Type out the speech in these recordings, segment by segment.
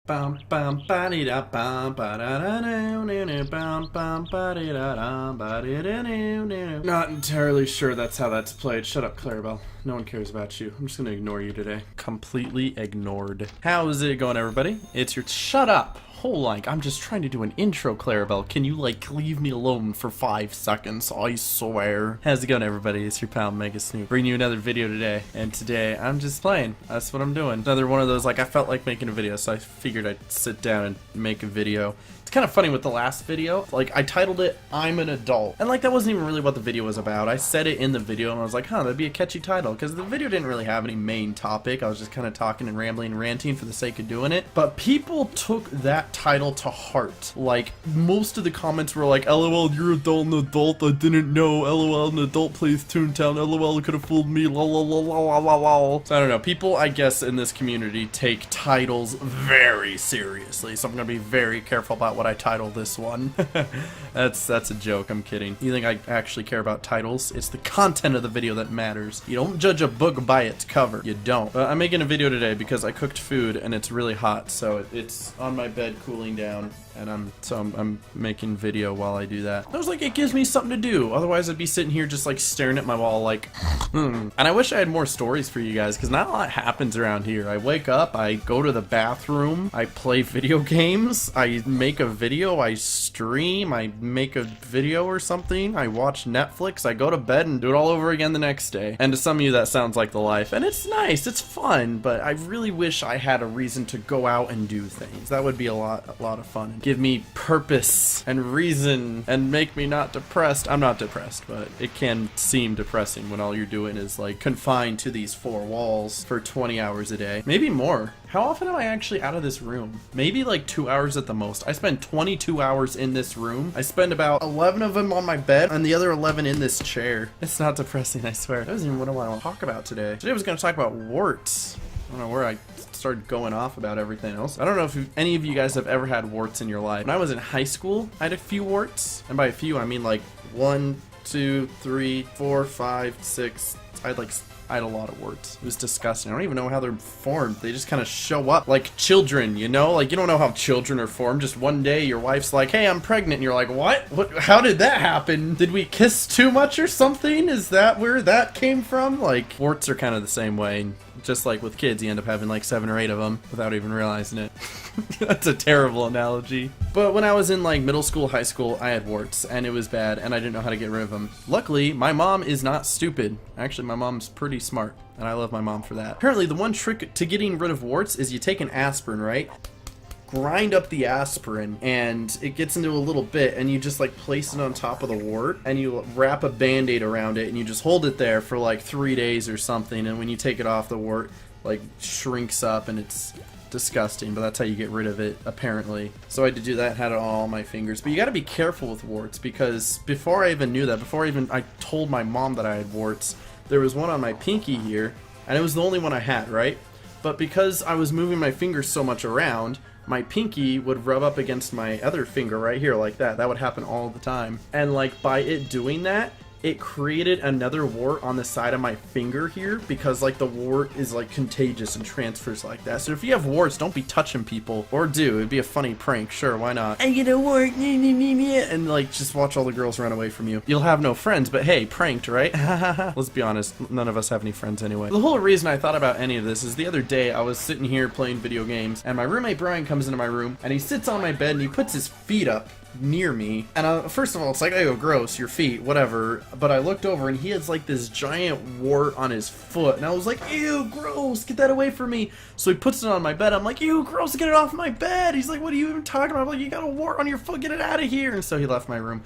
Bum bum ba dee da bum ba da da no bum bum ba dee da dum ba dee da no. Not entirely sure that's how that's played. Shut up, Clarabelle. No one cares about you. I'm just gonna ignore you today. Completely ignored. How is it going, everybody? It's your shut up. I'm just trying to do an intro, Clarabelle. Can you, leave me alone for 5 seconds? I swear. How's it going, everybody? It's your pal, Mega Snoop. Bringing you another video today. And today, I'm just playing. That's what I'm doing. Another one of those, I felt like making a video, so I figured I'd sit down and make a video. It's kind of funny with the last video. I titled it, I'm an Adult. And, that wasn't even really what the video was about. I said it in the video, and I was like, that'd be a catchy title. Because the video didn't really have any main topic. I was just kind of talking and rambling and ranting for the sake of doing it. But people took that title to heart. Most of the comments were like, LOL, you're adult and adult, I didn't know, LOL, an adult plays Toontown, LOL, it could have fooled me, lol, lol, lol, lol, lol, lol. So I don't know, people, I guess, in this community take titles very seriously, so I'm gonna be very careful about what I title this one. That's a joke, I'm kidding. You think I actually care about titles? It's the content of the video that matters. You don't judge a book by its cover. You don't. But I'm making a video today because I cooked food and it's really hot, so it's on my bed cooling down, and I'm making video while I do that. I was like, it gives me something to do. Otherwise, I'd be sitting here just staring at my wall And I wish I had more stories for you guys, because not a lot happens around here. I wake up, I go to the bathroom, I play video games, I make a video, I stream, I make a video or something, I watch Netflix, I go to bed and do it all over again the next day. And to some of you, that sounds like the life. And it's nice, it's fun, but I really wish I had a reason to go out and do things. That would be a lot of fun. Give me purpose and reason and make me not depressed. I'm not depressed, but it can seem depressing when all you're doing is confined to these 4 walls for 20 hours a day. Maybe more. How often am I actually out of this room? Maybe 2 hours at the most. I spend 22 hours in this room. I spend about 11 of them on my bed and the other 11 in this chair. It's not depressing, I swear. That isn't even what I want to talk about today. Today I was going to talk about warts. I don't know where I started going off about everything else. I don't know if any of you guys have ever had warts in your life. When I was in high school, I had a few warts. And by a few, I mean 1, 2, 3, 4, 5, 6. I had a lot of warts. It was disgusting. I don't even know how they're formed. They just kind of show up like children, you know? You don't know how children are formed. Just one day your wife's like, hey, I'm pregnant. And you're like, what? How did that happen? Did we kiss too much or something? Is that where that came from? Warts are kind of the same way. Just like with kids, you end up having 7 or 8 of them without even realizing it. That's a terrible analogy. But when I was in middle school, high school, I had warts and it was bad and I didn't know how to get rid of them. Luckily, my mom is not stupid. Actually, my mom's pretty smart and I love my mom for that. Apparently, the one trick to getting rid of warts is you take an aspirin, right? Grind up the aspirin and it gets into a little bit and you just place it on top of the wart and you wrap a band-aid around it and you just hold it there for 3 days or something, and when you take it off, the wart shrinks up and it's disgusting, but that's how you get rid of it apparently. So I had to do that, had it all on my fingers. But you got to be careful with warts, because before I even knew that, I told my mom that I had warts, there was one on my pinky here and it was the only one I had, right? But because I was moving my fingers so much around, my pinky would rub up against my other finger right here like that. That would happen all the time. And by it doing that, it created another wart on the side of my finger here, because the wart is contagious and transfers like that. So if you have warts, don't be touching people, or do. It'd be a funny prank, sure, why not? I get a wart, and just watch all the girls run away from you. You'll have no friends, but hey, pranked, right? Let's be honest, none of us have any friends anyway. The whole reason I thought about any of this is the other day I was sitting here playing video games and my roommate Brian comes into my room and he sits on my bed and he puts his feet up near me, and first of all, it's oh, gross, your feet, whatever. But I looked over and he has this giant wart on his foot, and I was like, ew, gross, get that away from me. So he puts it on my bed. I'm like, ew, gross, get it off my bed. He's like, what are you even talking about? I'm like, you got a wart on your foot, get it out of here. And so he left my room.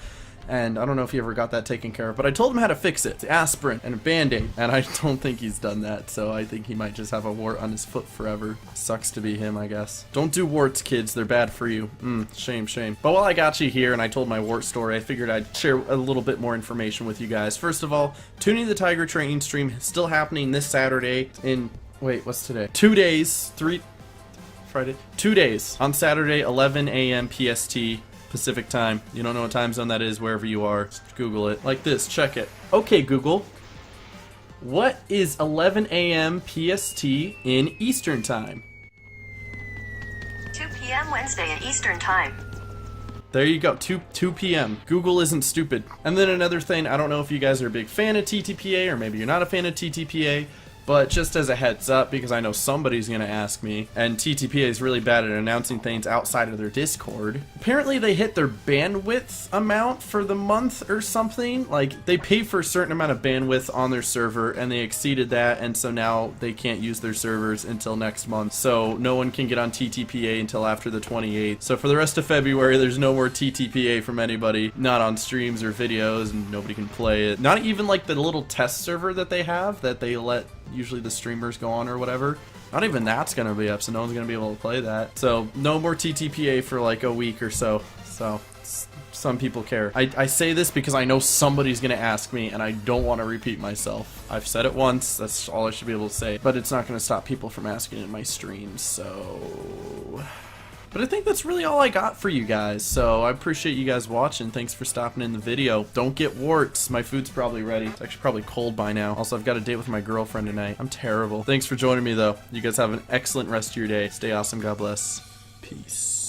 And I don't know if he ever got that taken care of, but I told him how to fix it. It's aspirin and a band-aid, and I don't think he's done that, so I think he might just have a wart on his foot forever. Sucks to be him, I guess. Don't do warts, kids. They're bad for you. Shame. But while I got you here and I told my wart story, I figured I'd share a little bit more information with you guys. First of all, Tuning the Tiger training stream is still happening this Saturday in... Wait, what's today? 2 days. Friday? 2 days. On Saturday, 11 a.m. PST. Pacific time. You don't know what time zone that is, wherever you are. Just Google it. Like this, check it. Okay, Google. What is 11 a.m. PST in Eastern time? 2 p.m. Wednesday at Eastern Time. There you go, 2 p.m. Google isn't stupid. And then another thing, I don't know if you guys are a big fan of TTPA, or maybe you're not a fan of TTPA, but just as a heads up, because I know somebody's going to ask me, and TTPA is really bad at announcing things outside of their Discord. Apparently they hit their bandwidth amount for the month or something. Like, they pay for a certain amount of bandwidth on their server, and they exceeded that, and so now they can't use their servers until next month. So no one can get on TTPA until after the 28th. So for the rest of February, there's no more TTPA from anybody, not on streams or videos, and nobody can play it. Not even like the little test server that they have, that they let usually the streamers go on or whatever. Not even that's gonna be up, so no one's gonna be able to play that. So no more TTPA for like a week or so. So some people care. I say this because I know somebody's gonna ask me, and I don't want to repeat myself. I've said it once, that's all I should be able to say, but it's not gonna stop people from asking in my streams, so... But I think that's really all I got for you guys, so I appreciate you guys watching. Thanks for stopping in the video. Don't get warts. My food's probably ready. It's actually probably cold by now. Also, I've got a date with my girlfriend tonight. I'm terrible. Thanks for joining me, though. You guys have an excellent rest of your day. Stay awesome. God bless. Peace.